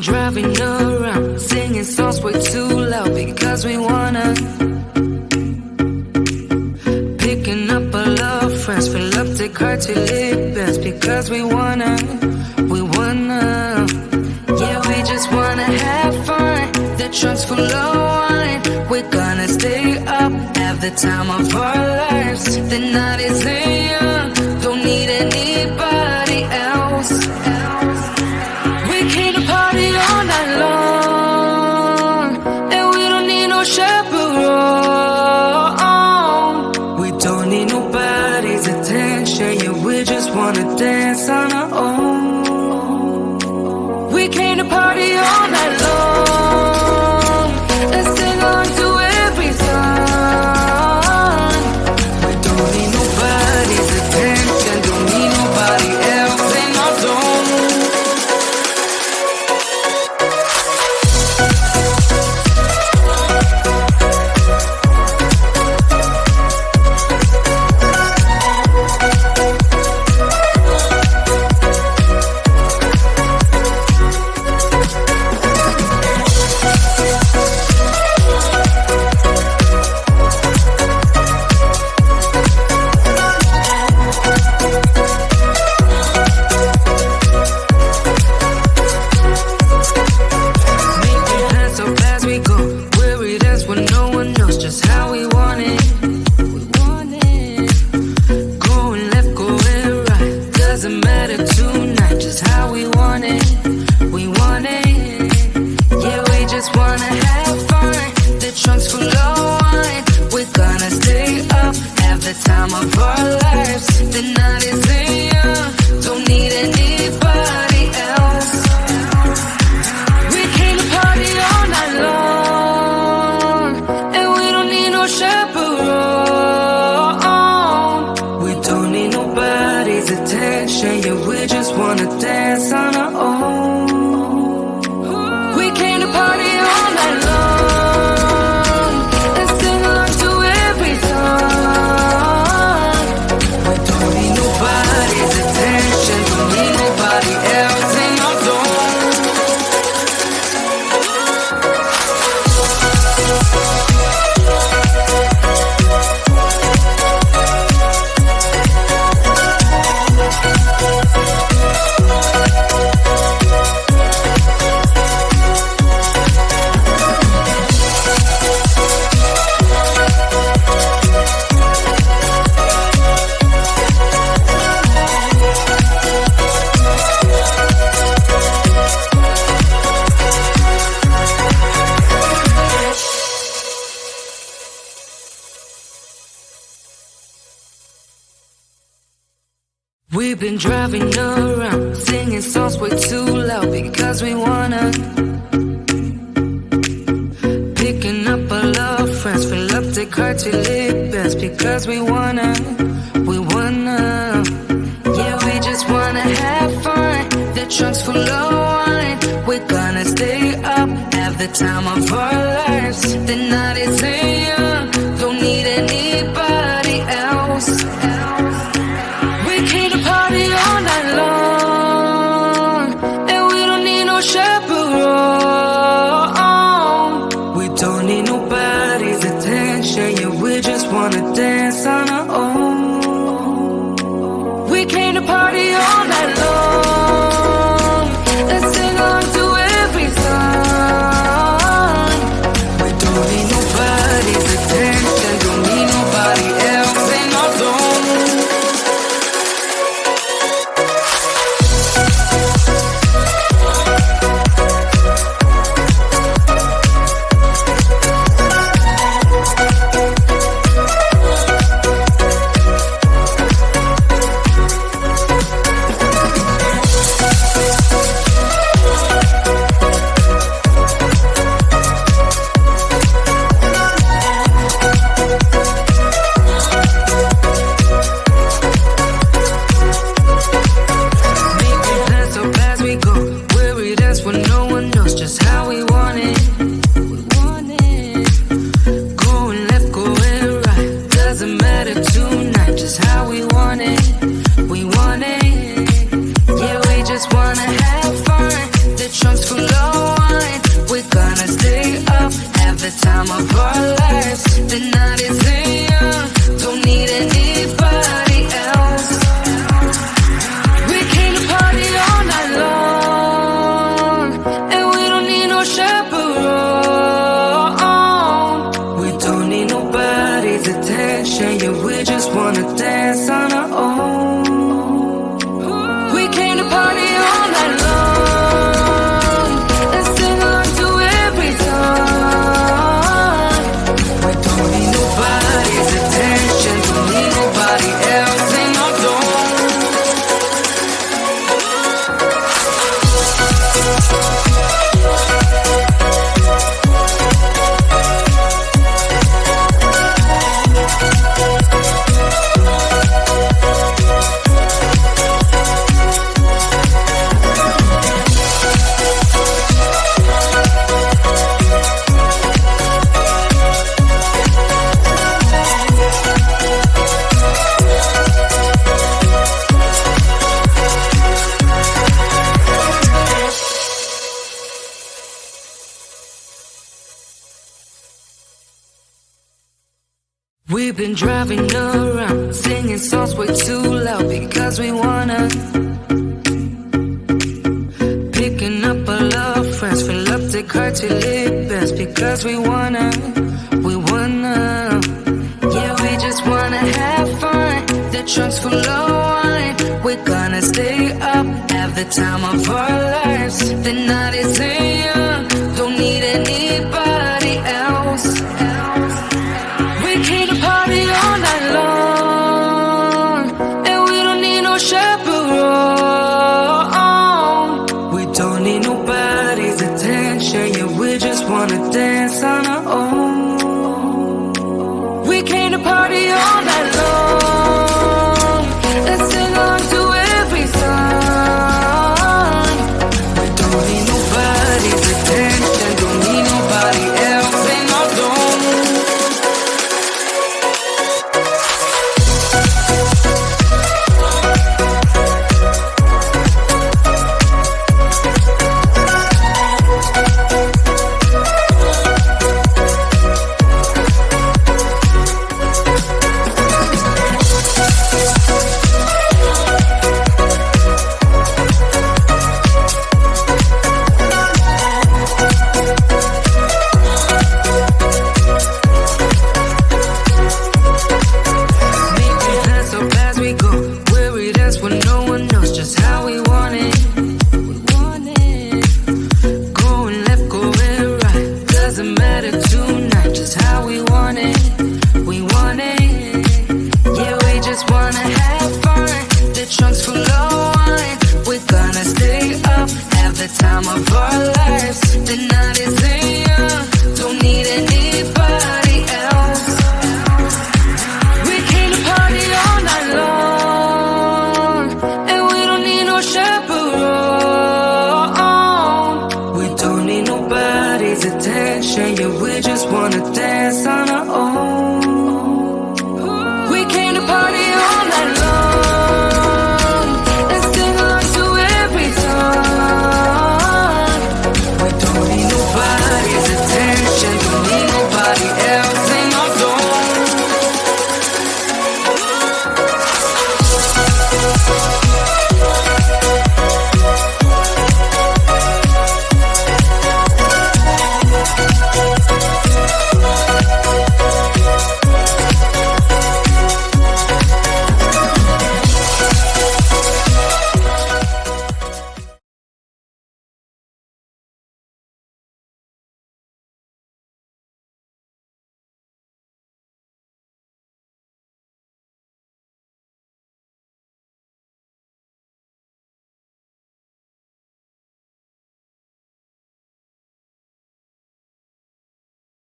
driving around, singing songs way too loud because we wanna. Picking up all our friends, fill up the car till it bends because we wanna. Yeah, we just wanna have fun. The trunk's full of wine. We're gonna stay up, have the time of our lives. The night is young, don't need anybody else. We came to party all night long, and we don't need no chaperone. We don't need nobody's attention, yeah, we just wanna dance on our own. We came to party all night long and sing on to every song. We don't need nobody's attention, don't need nobody else in our zone. We've been driving around, singing songs way too loud because we wanna. Picking up all our friends, fill up the car till it bends because we wanna. Yeah, we just wanna have fun. The trunk's full of wine. We're gonna stay up, have the time of our lives. The night is young, don't need anybody else. We came to party all night long, and we don't need no chaperone. We don't need nobody's attention, yeah, we just wanna dance on our own. We came to party all night long and sing on to every song. We don't need nobody's attention, don't need nobody else in our zone. nobody's attention. Yeah, we just wanna dance on our own. We came to party all night long and sing along to every song. We don't need nobody's attention, don't need nobody else in our dome. We've been driving around, singing songs way too loud because we wanna. Picking up our love friends, fill up the car till it bends because we wanna. Yeah, we just wanna have fun. The trunk's full of wine. We're gonna stay up, have the time of our lives. The night is young, don't need anybody else. We came to